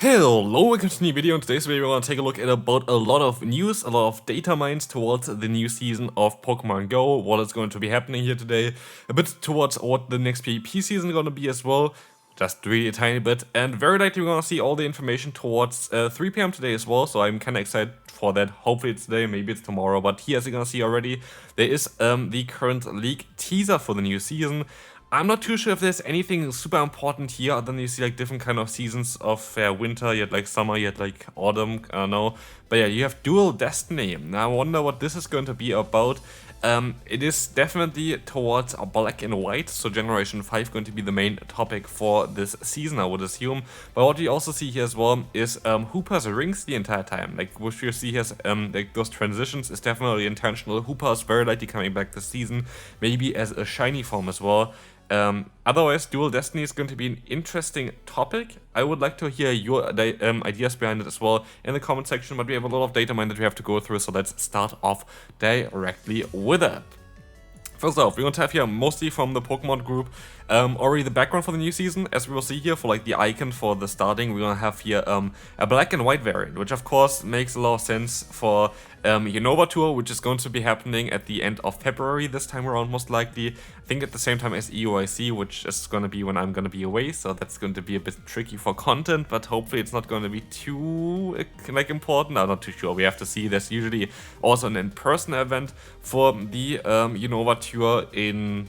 Hello, welcome to a new video. In today's video, we're going to take a look at about a lot of news, a lot of data mines towards the new season of Pokemon Go, what is going to be happening here today, a bit towards what the next PvP season is going to be as well, just really a tiny bit, and very likely we're going to see all the information towards 3 PM today as well, so I'm kind of excited for that. Hopefully it's today, maybe it's tomorrow, but here as you're going to see already, there is the current leak teaser for the new season. I'm not too sure if there's anything super important here other than you see like different kind of seasons of winter, you had like summer, you had like autumn, I don't know. But yeah, you have Dual Destiny. Now I wonder what this is going to be about. It is definitely towards black and white, so Generation 5 going to be the main topic for this season, I would assume. But what we also see here as well is Hoopa's rings the entire time. Like what you see here, like those transitions is definitely intentional. Hoopa is very likely coming back this season, maybe as a shiny form as well. Otherwise, Dual Destiny is going to be an interesting topic. I would like to hear your ideas behind it as well in the comment section, but we have a lot of data mine that we have to go through, so let's start off directly with it. First off, we're going to have here mostly from the Pokemon group already the background for the new season. As we will see here for like the icon for the starting, we're going to have here a black and white variant, which of course makes a lot of sense for Unova Tour, which is going to be happening at the end of February this time around, most likely. I think at the same time as EUIC, which is going to be when I'm going to be away, so that's going to be a bit tricky for content, but hopefully it's not going to be too like important. I'm not too sure. We have to see. There's usually also an in-person event for the Unova Tour in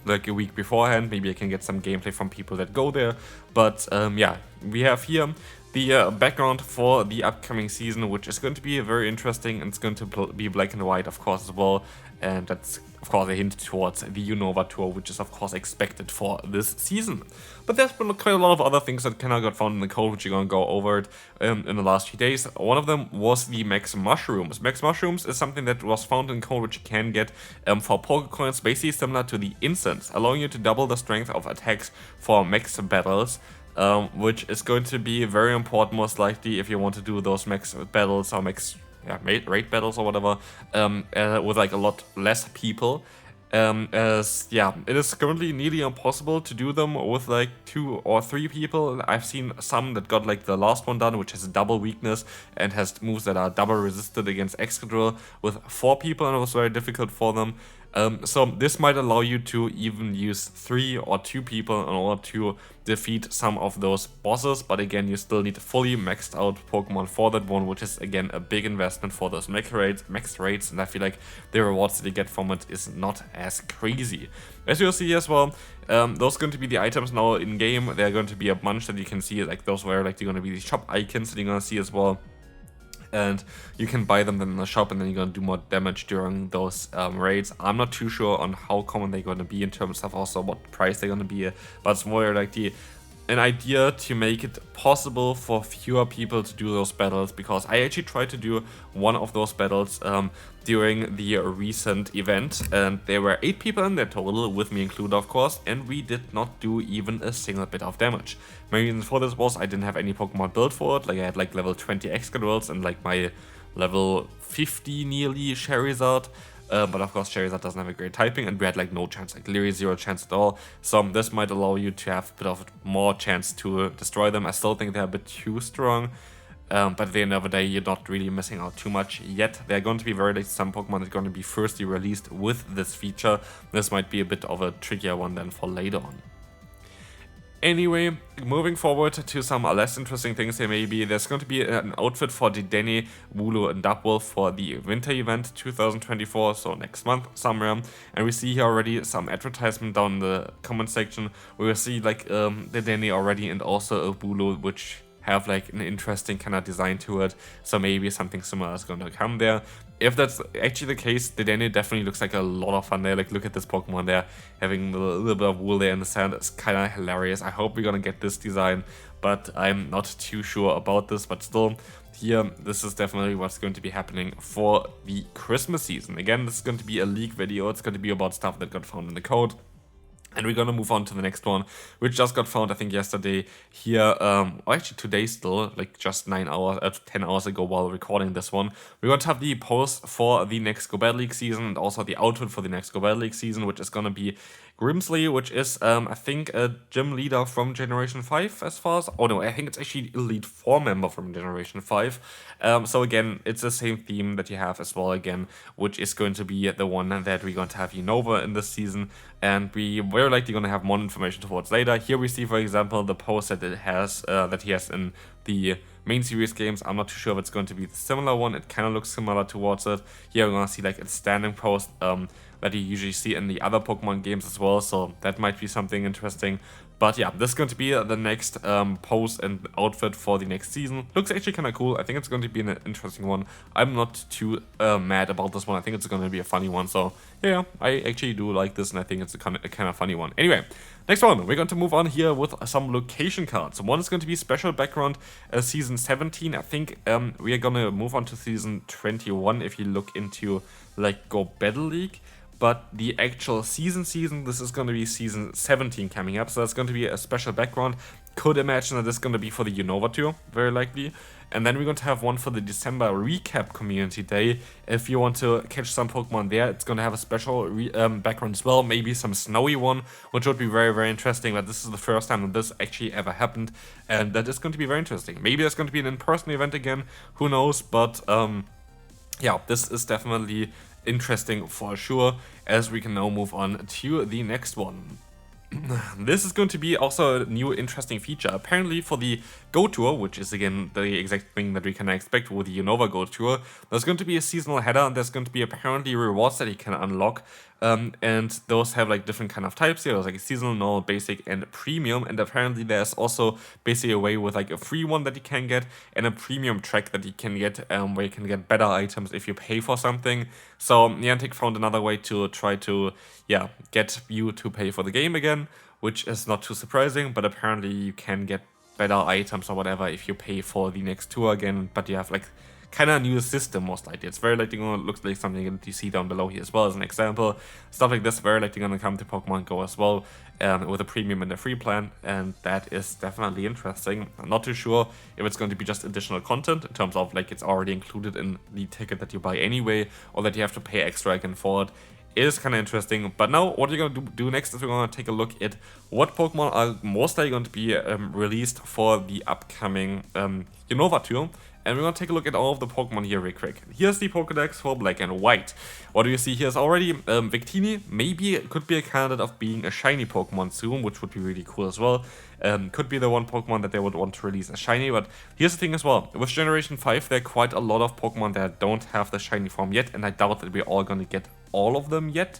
like a week beforehand. Maybe I can get some gameplay from people that go there, but yeah, we have here the background for the upcoming season, which is going to be very interesting, and it's going to be black and white, of course, as well. And that's, of course, a hint towards the Unova Tour, which is, of course, expected for this season. But there's been quite a lot of other things that kind of got found in the code, which you're going to go over it in the last few days. One of them was the Max Mushrooms. Max Mushrooms is something that was found in code, which you can get for Pokecoins, basically similar to the Incense, allowing you to double the strength of attacks for max battles. Which is going to be very important, most likely, if you want to do those max battles or max raid battles or whatever, with like a lot less people. As it is currently nearly impossible to do them with like 2 or 3 people. I've seen some that got like the last one done, which has a double weakness and has moves that are double resisted against Excadrill with 4 people, and it was very difficult for them. So this might allow you to even use 3 or 2 people in order to defeat some of those bosses, but again, you still need fully maxed out Pokemon for that one, which is again a big investment for those max rates, and I feel like the rewards that you get from it is not as crazy. As you'll see as well, those are going to be the items now in game. There are going to be a bunch that you can see, like those were like they're going to be the shop icons that you're going to see as well. And you can buy them then in the shop, and then you're going to do more damage during those raids. I'm not too sure on how common they're going to be in terms of also what price they're going to be, but it's more like an idea to make it possible for fewer people to do those battles, because I actually tried to do one of those battles during the recent event, and there were 8 people in there total, with me included of course, and we did not do even a single bit of damage. My reason for this was I didn't have any Pokemon built for it. Like I had like level 20 Excadrills and like my level 50 nearly Charizard. But of course Charizard doesn't have a great typing, and we had like no chance, like literally 0 chance at all. So this might allow you to have a bit of more chance to destroy them. I still think they're a bit too strong, but at the end of the day, you're not really missing out too much yet. They're going to be very late. Some Pokemon that are going to be firstly released with this feature. This might be a bit of a trickier one than for later on. Anyway, moving forward to some less interesting things here maybe. There's going to be an outfit for Dedenne, Wooloo, and Dubwolf for the winter event 2024, so next month somewhere. And we see here already some advertisement down in the comment section where we see like Dedenne already, and also a Wooloo, which have like an interesting kind of design to it, so maybe something similar is going to come there. If that's actually the case, the Dedenne definitely looks like a lot of fun there. Like look at this Pokemon there, having a little bit of wool there in the sand. It's kind of hilarious. I hope we're gonna get this design, but I'm not too sure about this. But still, here, this is definitely what's going to be happening for the Christmas season. Again, this is going to be a leak video. It's going to be about stuff that got found in the code. And we're gonna move on to the next one, which just got found, I think, yesterday here, or actually today still, like just 10 hours ago while recording this one. We're going to have the post for the next Go Battle League season, and also the outfit for the next Go Battle League season, which is gonna be Grimsley, which is, I think, a gym leader from Generation 5 as far as... Oh no, I think it's actually Elite 4 member from Generation 5. So again, it's the same theme that you have as well again, which is going to be the one that we're going to have Unova in this season. And we very likely going to have more information towards later. Here we see, for example, the post that it has, that he has in the main series games. I'm not too sure if it's going to be the similar one. It kind of looks similar towards it. Here we're going to see like its standing post that you usually see in the other Pokemon games as well, so that might be something interesting. But yeah, this is going to be the next pose and outfit for the next season. Looks actually kind of cool. I think it's going to be an interesting one. I'm not too mad about this one. I think it's going to be a funny one. So yeah, I actually do like this, and I think it's a kind of funny one. Anyway, next one, we're going to move on here with some location cards. One is going to be special background season 17. I think we are going to move on to season 21 if you look into like Go Battle League. But the actual season, this is going to be season 17 coming up. So that's going to be a special background. Could imagine that this is going to be for the Unova Tour, very likely. And then we're going to have one for the December recap community day. If you want to catch some Pokemon there, it's going to have a special background as well. Maybe some snowy one, which would be very, very interesting. But this is the first time that this actually ever happened. And that is going to be very interesting. Maybe there's going to be an in-person event again. Who knows? But yeah, this is definitely interesting for sure, as we can now move on to the next one. This is going to be also a new interesting feature. Apparently for the Go Tour, which is again the exact thing that we can expect with the Unova Go Tour, there's going to be a seasonal header, and there's going to be apparently rewards that you can unlock. And those have like different kind of types here. There's like a seasonal, normal, basic, and premium. And apparently there's also basically a way with like a free one that you can get and a premium track that you can get, where you can get better items if you pay for something. So Niantic found another way to try to, yeah, get you to pay for the game again, which is not too surprising. But apparently you can get better items or whatever if you pay for the next tour again. But you have like kind of new system most likely. It's very likely going to look like something that you see down below here as well as an example. Stuff like this very likely going to come to Pokemon Go as well, with a premium and a free plan, and that is definitely interesting. I'm not too sure if it's going to be just additional content in terms of like it's already included in the ticket that you buy anyway, or that you have to pay extra again for it. It is kind of interesting. But now what we're going to do next is we're going to take a look at what Pokemon are most likely going to be released for the upcoming Unova Tour. And we're going to take a look at all of the Pokemon here real quick. Here's the Pokedex for Black and White. What do you see here is already Victini. Maybe it could be a candidate of being a shiny Pokemon soon, which would be really cool as well. Could be the one Pokemon that they would want to release as shiny. But here's the thing as well. With Generation 5, there are quite a lot of Pokemon that don't have the shiny form yet. And I doubt that we're all going to get all of them yet.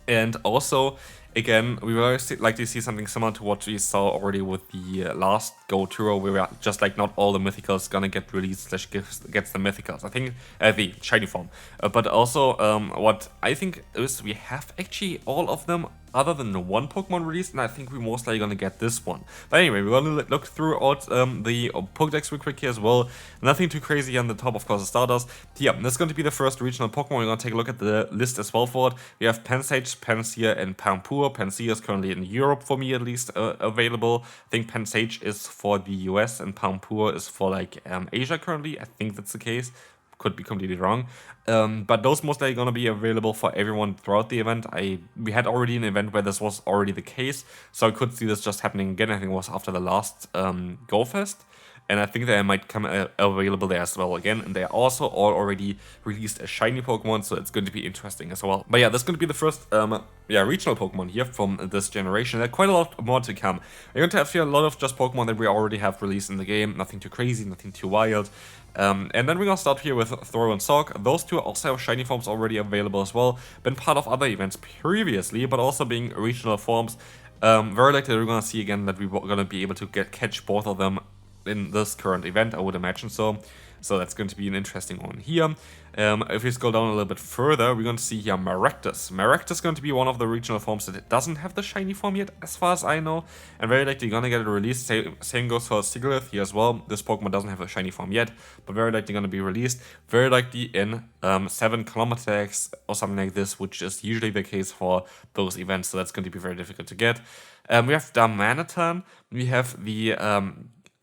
And also, again, we will likely see something similar to what we saw already with the last Go Tour, where we are just like not all the mythicals gonna get released / gets the mythicals. I think the shiny form. But also, what I think is we have actually all of them other than the one Pokemon released, and I think we're most likely gonna get this one. But anyway, we're gonna look through the Pokedex real quick here as well. Nothing too crazy on the top, of course, the starters. Yeah, this is going to be the first regional Pokemon. We're gonna take a look at the list as well for it. We have Pansage, Pansear, and Pampur. Pansear is currently in Europe, for me at least, available. I think Pansage is for the US and Pampur is for like Asia currently. I think that's the case. Could be completely wrong, but those most likely gonna be available for everyone throughout the event. We had already an event where this was already the case, so I could see this just happening again. I think it was after the last Go Fest, and I think they might come available there as well again. And they also all already released a shiny Pokemon, so it's going to be interesting as well. But yeah, this is going to be the first regional Pokemon here from this generation. There are quite a lot more to come. We're going to have here a lot of just Pokemon that we already have released in the game. Nothing too crazy, nothing too wild. And then we're going to start here with Throw and Sawk. Those two also have shiny forms already available as well. Been part of other events previously, but also being regional forms. Very likely we're going to see again that we're going to be able to catch both of them in this current event, I would imagine so. So that's going to be an interesting one here. If we scroll down a little bit further, we're going to see here Maractus. Maractus is going to be one of the regional forms that it doesn't have the shiny form yet, as far as I know. And very likely going to get it released. Same goes for Sigilyph here as well. This Pokemon doesn't have a shiny form yet, but very likely going to be released. Very likely in 7 Kilometers or something like this, which is usually the case for those events. So that's going to be very difficult to get. We have Darmanitan. We have the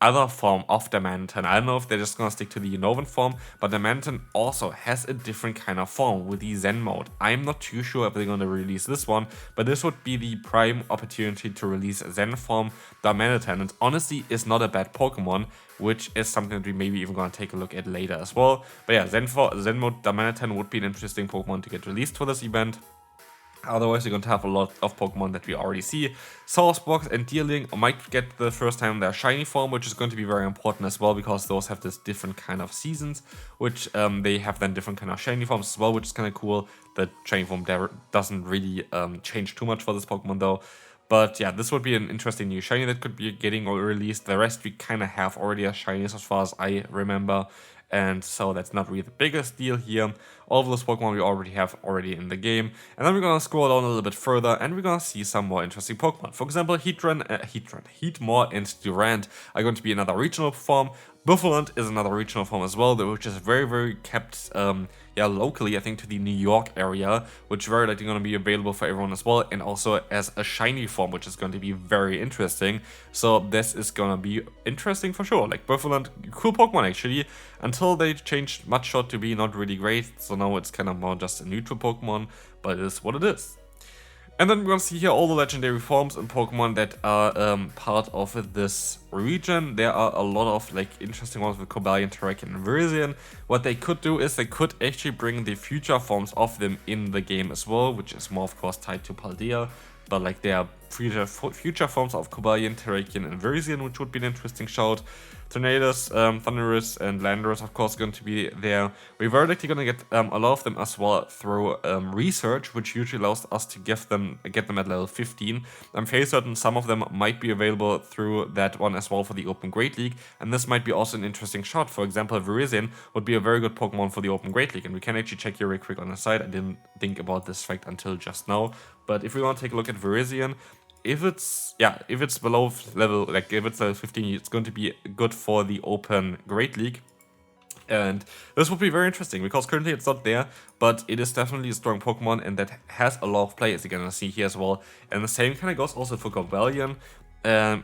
other form of Darmanitan. I don't know if they're just gonna stick to the Unovan form, but Darmanitan also has a different kind of form with the Zen mode. I'm not too sure if they're gonna release this one, but this would be the prime opportunity to release Zen form Darmanitan. And honestly, is not a bad Pokemon, which is something that we maybe even gonna take a look at later as well. But yeah, Zen mode Darmanitan would be an interesting Pokemon to get released for this event. Otherwise, you're going to have a lot of Pokemon that we already see. Sawsbox and Deerling might get the first time their shiny form, which is going to be very important as well, because those have this different kind of seasons, which they have then different kind of shiny forms as well, which is kind of cool. The shiny form there doesn't really change too much for this Pokemon though. But yeah, this would be an interesting new shiny that could be getting released. The rest we kind of have already as shinies as far as I remember. And so that's not really the biggest deal here. All of those Pokemon we already have in the game. And then we're gonna scroll down a little bit further and we're gonna see some more interesting Pokemon. For example, Heatmor and Durant are going to be another regional form. Buffalant is another regional form as well, which is very kept locally, I think, to the New York area, which very likely going to be available for everyone as well, and also as a shiny form, which is going to be very interesting. So this is going to be interesting for sure. Like Buffalant, cool Pokemon actually, until they changed Mudshot to be not really great, so now it's kind of more just a neutral Pokemon, but it is what it is. And then we're going to see here all the legendary forms and Pokemon that are part of this region. There are a lot of like interesting ones with Cobalion, Terrakion, and Virizion. What they could do is they could actually bring the future forms of them in the game as well, which is more of course tied to Paldea. But like there are future forms of Cobalion, Terrakion, and Virizion, which would be an interesting shout. Tornadus, Thunderous, and Landorus, of course, going to be there. We're very likely going to get a lot of them as well through research, which usually allows us to get them at level 15. I'm fairly certain some of them might be available through that one as well for the Open Great League, and this might be also an interesting shot. For example, Virizion would be a very good Pokemon for the Open Great League, and we can actually check here real quick on the side. I didn't think about this fact until just now, but if we want to take a look at Virizion, if it's below level, like if it's level 15, it's going to be good for the Open Great League. And this would be very interesting, because currently it's not there, but it is definitely a strong Pokemon, and that has a lot of play, as you're gonna see here as well. And the same kind of goes also for Cobalion,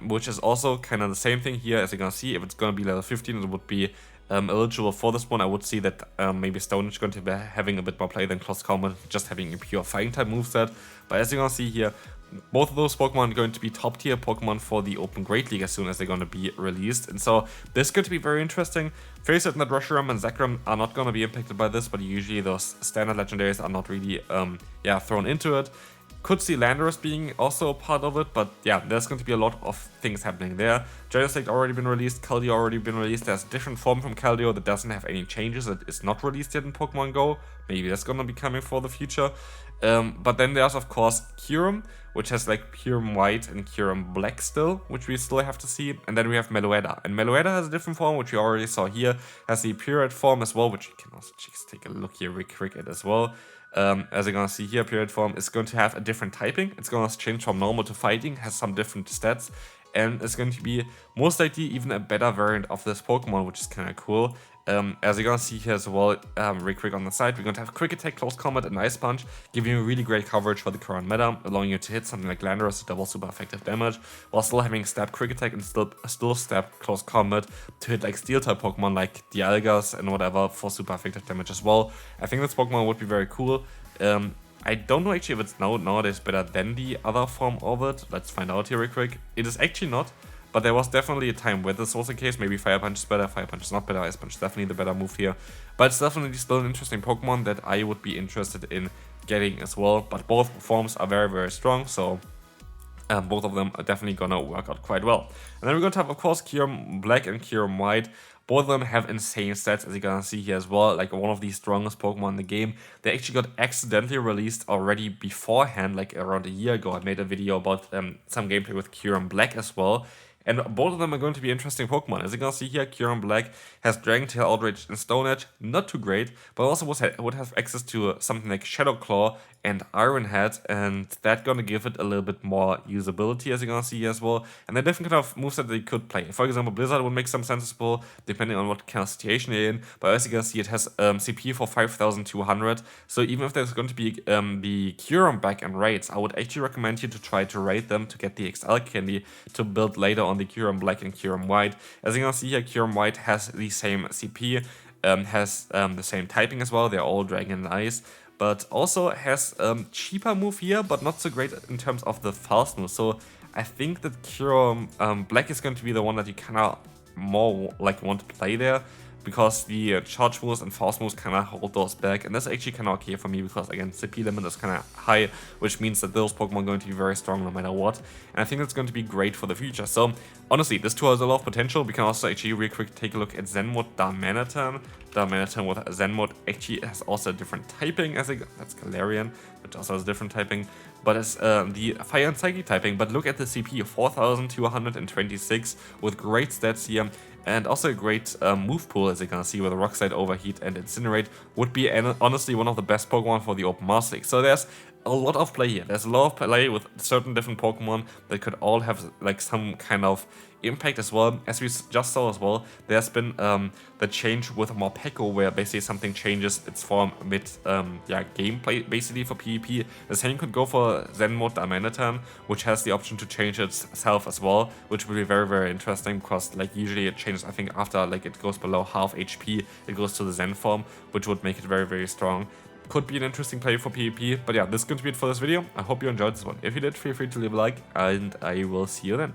which is also kind of the same thing here, as you're gonna see. If it's gonna be level 15, it would be eligible for this one. I would see that maybe Stone is going to be having a bit more play than Close Combat, just having a pure Fighting type moveset. But as you're gonna see here, both of those Pokemon are going to be top tier Pokemon for the Open Great League as soon as they're going to be released. And so this is going to be very interesting. Very certain that Reshiram and Zekrom are not going to be impacted by this, but usually those standard legendaries are not really thrown into it. Could see Landorus being also a part of it, but yeah, there's going to be a lot of things happening there. Geodude already been released, Keldeo already been released. There's a different form from Keldeo that doesn't have any changes, that is not released yet in Pokemon Go. Maybe that's going to be coming for the future. But then there's of course Kyurem, which has like Kyurem White and Kyurem Black still, which we still have to see. And then we have Meloetta. And Meloetta has a different form, which we already saw here. Has the Pyramid form as well, which you can also just take a look here real quick at as well. As you're gonna see here, Pyramid form is going to have a different typing. It's gonna change from normal to fighting, has some different stats. And it's going to be most likely even a better variant of this Pokemon, which is kind of cool. As you're gonna see here as well, real quick on the side, we're going to have Quick Attack, Close Combat, and Ice Punch, giving you really great coverage for the current meta, allowing you to hit something like Landorus to double super effective damage, while still having Stab, Quick Attack, and still Stab, Close Combat to hit like Steel type Pokemon like Dialgas and whatever for super effective damage as well. I think this Pokemon would be very cool. I don't know actually if it's nowadays better than the other form of it. Let's find out here real quick. It is actually not. But there was definitely a time where this was the case. Maybe Fire Punch is better, Fire Punch is not better, Ice Punch is definitely the better move here. But it's definitely still an interesting Pokemon that I would be interested in getting as well. But both forms are very strong, so both of them are definitely gonna work out quite well. And then we're going to have, of course, Kyurem Black and Kyurem White. Both of them have insane stats, as you're gonna see here as well, like one of the strongest Pokemon in the game. They actually got accidentally released already beforehand, like around a year ago. I made a video about some gameplay with Kyurem Black as well. And both of them are going to be interesting Pokemon. As you can see here, Kyurem Black has Dragon Tail, Outrage, and Stone Edge. Not too great, but also would have access to something like Shadow Claw and Iron Head, and that's gonna give it a little bit more usability, as you're gonna see here as well. And there are different kind of moves that they could play. For example, Blizzard would make some sense as well, depending on what kind of situation you're in. But as you can see, it has CP for 5,200. So even if there's going to be the Kyurem back and raids, I would actually recommend you to try to raid them to get the XL candy to build later on the Kyurem Black and Kyurem White. As you can see here, Kyurem White has the same CP, has the same typing as well, they're all Dragon and Ice, but also has cheaper move here, but not so great in terms of the fast move. So I think that Kyurem Black is going to be the one that you kind of more like want to play there, because the charge moves and fast moves kind of hold those back, and that's actually kind of okay for me because again CP limit is kind of high, which means that those Pokemon are going to be very strong no matter what, and I think that's going to be great for the future. So honestly, this tour has a lot of potential. We can also actually real quick take a look at Zen mode Darmanitan. Darmanitan with Zen mode actually has also a different typing, as that's Galarian, which also has a different typing, but it's the Fire and Psychic typing. But look at the CP, 4226 with great stats here, and also a great move pool, as you can see, with Rock Slide, Overheat, and Incinerate. Would be honestly one of the best Pokemon for the Open Master League. So there's a lot of play here. There's a lot of play with certain different Pokemon that could all have like some kind of impact as well. As we just saw as well, there's been the change with Morpeko, where basically something changes its form mid gameplay basically for PvP. The same could go for Zen mode Darmanitan, which has the option to change itself as well, which will be very, very interesting, because like usually it changes, I think after like it goes below half HP, it goes to the Zen form, which would make it very, very strong. Could be an interesting play for PvP. But yeah, this is going to be it for this video. I hope you enjoyed this one. If you did, feel free to leave a like, and I will see you then.